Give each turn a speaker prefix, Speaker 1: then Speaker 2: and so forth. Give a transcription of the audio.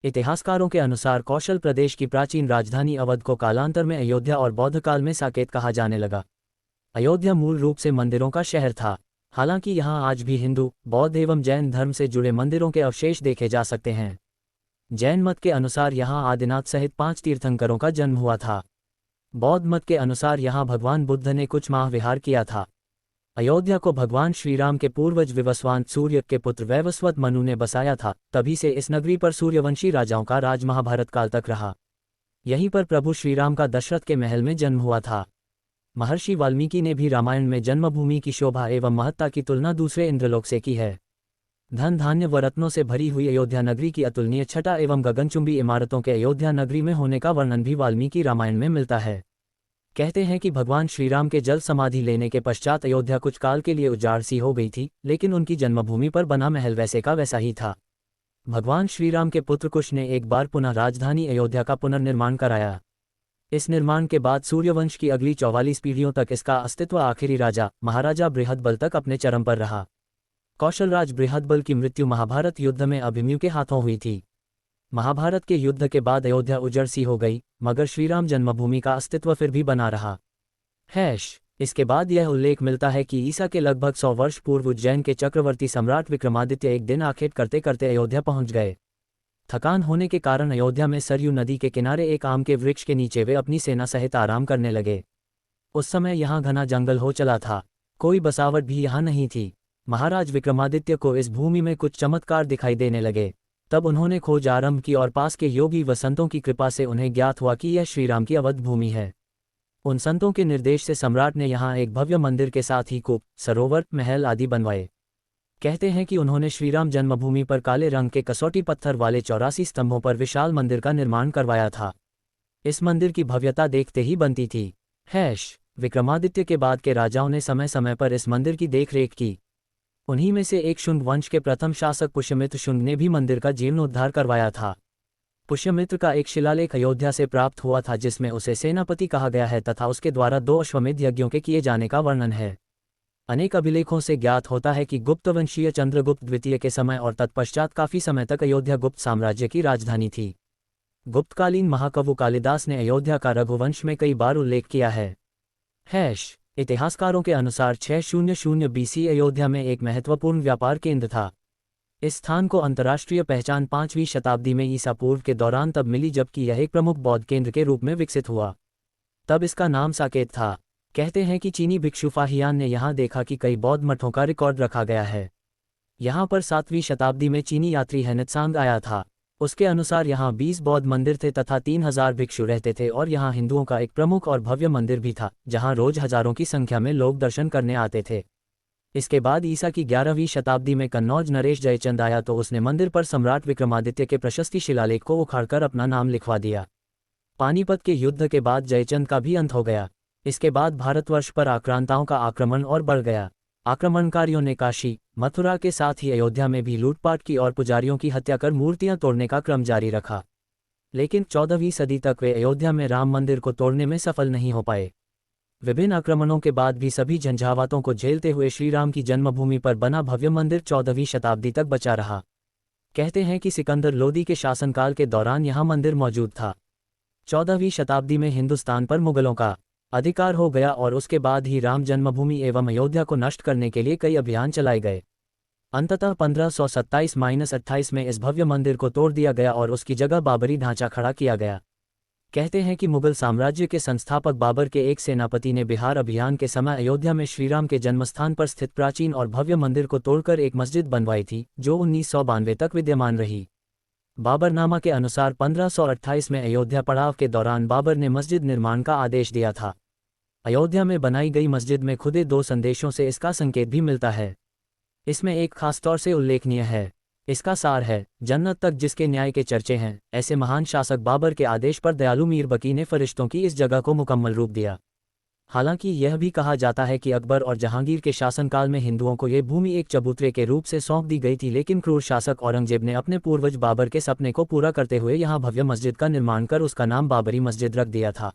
Speaker 1: इतिहासकारों के अनुसार कौशल प्रदेश की प्राचीन राजधानी अवध को कालांतर में अयोध्या और बौद्ध काल में साकेत कहा जाने लगा। अयोध्या मूल रूप से मंदिरों का शहर था। हालांकि यहाँ आज भी हिंदू, बौद्ध एवं जैन धर्म से जुड़े मंदिरों के अवशेष देखे जा सकते हैं। जैन मत के अनुसार यहाँ आदिनाथ सहित 5 तीर्थंकरों का जन्म हुआ था। बौद्ध मत के अनुसार यहाँ भगवान बुद्ध ने कुछ माह विहार किया था। अयोध्या को भगवान श्रीराम के पूर्वज विवस्वान सूर्य के पुत्र वैवस्वत मनु ने बसाया था। तभी से इस नगरी पर सूर्यवंशी राजाओं का राज महाभारत काल तक रहा। यहीं पर प्रभु श्रीराम का दशरथ के महल में जन्म हुआ था। महर्षि वाल्मीकि ने भी रामायण में जन्मभूमि की शोभा एवं महत्ता की तुलना दूसरे इंद्रलोक से की है। धन धान्य व रत्नों से भरी हुई अयोध्या नगरी की अतुलनीय छटा एवं गगनचुंबी इमारतों के अयोध्या नगरी में होने का वर्णन भी वाल्मीकि रामायण में मिलता है। कहते हैं कि भगवान श्रीराम के जल समाधि लेने के पश्चात अयोध्या कुछ काल के लिए उजाड़ सी हो गई थी, लेकिन उनकी जन्मभूमि पर बना महल वैसे का वैसा ही था। भगवान श्रीराम के पुत्र कुश ने एक बार पुनः राजधानी अयोध्या का पुनर्निर्माण कराया। इस निर्माण के बाद सूर्यवंश की अगली 44 पीढ़ियों तक इसका अस्तित्व आखिरी राजा महाराजा बृहद्बल तक अपने चरम पर रहा। कौशलराज बृहद्बल की मृत्यु महाभारत युद्ध में अभिमन्यु के हाथों हुई थी। महाभारत के युद्ध के बाद अयोध्या उजड़ सी हो गई, मगर श्रीराम जन्मभूमि का अस्तित्व फिर भी बना रहा। इसके बाद यह उल्लेख मिलता है कि ईसा के लगभग 100 वर्ष पूर्व उज्जैन के चक्रवर्ती सम्राट विक्रमादित्य एक दिन आखेट करते करते अयोध्या पहुंच गए। थकान होने के कारण अयोध्या में सरयू नदी के किनारे एक आम के वृक्ष के नीचे वे अपनी सेना सहित आराम करने लगे। उस समय यहाँ घना जंगल हो चला था, कोई बसावट भी यहाँ नहीं थी। महाराज विक्रमादित्य को इस भूमि में कुछ चमत्कार दिखाई देने लगे। तब उन्होंने खोज आरंभ की और पास के योगी व संतों की कृपा से उन्हें ज्ञात हुआ कि यह श्रीराम की अवध भूमि है। उन संतों के निर्देश से सम्राट ने यहाँ एक भव्य मंदिर के साथ ही कूप, सरोवर, महल आदि बनवाए। कहते हैं कि उन्होंने श्रीराम जन्मभूमि पर काले रंग के कसौटी पत्थर वाले 84 स्तंभों पर विशाल मंदिर का निर्माण करवाया था। इस मंदिर की भव्यता देखते ही बनती थी। विक्रमादित्य के बाद के राजाओं ने समय समय पर इस मंदिर की देखरेख की। उन्हीं में से एक शुंग वंश के प्रथम शासक पुष्यमित्र शुंग ने भी मंदिर का जीर्णोद्धार करवाया था। पुष्यमित्र का एक शिलालेख अयोध्या से प्राप्त हुआ था, जिसमें उसे सेनापति कहा गया है तथा उसके द्वारा 2 अश्वमेध यज्ञों के किए जाने का वर्णन है। अनेक अभिलेखों से ज्ञात होता है कि गुप्तवंशीय चंद्रगुप्त द्वितीय के समय और तत्पश्चात काफी समय तक अयोध्या गुप्त साम्राज्य की राजधानी थी। गुप्तकालीन महाकवि कालिदास ने अयोध्या का रघुवंश में कई बार उल्लेख किया है। इतिहासकारों के अनुसार 600 BC अयोध्या में एक महत्वपूर्ण व्यापार केंद्र था। इस स्थान को अंतर्राष्ट्रीय पहचान 5वीं शताब्दी में ईसा पूर्व के दौरान तब मिली, जबकि यह एक प्रमुख बौद्ध केंद्र के रूप में विकसित हुआ। तब इसका नाम साकेत था। कहते हैं कि चीनी भिक्षु फाहियान ने यहाँ देखा कि कई बौद्ध मठों का रिकॉर्ड रखा गया है। यहाँ पर 7वीं शताब्दी में चीनी यात्री हेनेत्सांग आया था। उसके अनुसार यहाँ 20 बौद्ध मंदिर थे तथा 3000 भिक्षु रहते थे और यहाँ हिंदुओं का एक प्रमुख और भव्य मंदिर भी था, जहाँ रोज हजारों की संख्या में लोग दर्शन करने आते थे। इसके बाद ईसा की 11वीं शताब्दी में कन्नौज नरेश जयचंद आया तो उसने मंदिर पर सम्राट विक्रमादित्य के प्रशस्ति शिलालेख को उखाड़कर अपना नाम लिखवा दिया। पानीपत के युद्ध के बाद जयचंद का भी अंत हो गया। इसके बाद भारतवर्ष पर आक्रांताओं का आक्रमण और बढ़ गया। आक्रमणकारियों ने काशी, मथुरा के साथ ही अयोध्या में भी लूटपाट की और पुजारियों की हत्या कर मूर्तियां तोड़ने का क्रम जारी रखा। लेकिन 14वीं सदी तक वे अयोध्या में राम मंदिर को तोड़ने में सफल नहीं हो पाए। विभिन्न आक्रमणों के बाद भी सभी झंझावातों को झेलते हुए श्रीराम की जन्मभूमि पर बना भव्य मंदिर 14वीं शताब्दी तक बचा रहा। कहते हैं कि सिकंदर लोदी के शासनकाल के दौरान यहाँ मंदिर मौजूद था। 14वीं शताब्दी में हिंदुस्तान पर मुगलों का अधिकार हो गया और उसके बाद ही राम जन्मभूमि एवं अयोध्या को नष्ट करने के लिए कई अभियान चलाए गए। अंततः 1527-28 में इस भव्य मंदिर को तोड़ दिया गया और उसकी जगह बाबरी ढांचा खड़ा किया गया। कहते हैं कि मुगल साम्राज्य के संस्थापक बाबर के एक सेनापति ने बिहार अभियान के समय अयोध्या में श्रीराम के जन्मस्थान पर स्थित प्राचीन और भव्य मंदिर को तोड़कर एक मस्जिद बनवाई थी, जो 1992 तक विद्यमान रही। बाबरनामा के अनुसार 1528 में अयोध्या पड़ाव के दौरान बाबर ने मस्जिद निर्माण का आदेश दिया था। अयोध्या में बनाई गई मस्जिद में खुदे 2 संदेशों से इसका संकेत भी मिलता है। इसमें एक खास तौर से उल्लेखनीय है। इसका सार है, जन्नत तक जिसके न्याय के चर्चे हैं, ऐसे महान शासक बाबर के आदेश पर दयालु मीर बकी ने फरिश्तों की इस जगह को मुकम्मल रूप दिया। हालांकि यह भी कहा जाता है कि अकबर और जहांगीर के शासनकाल में हिंदुओं को यह भूमि एक चबूतरे के रूप से सौंप दी गई थी, लेकिन क्रूर शासक औरंगजेब ने अपने पूर्वज बाबर के सपने को पूरा करते हुए यहाँ भव्य मस्जिद का निर्माण कर उसका नाम बाबरी मस्जिद रख दिया था।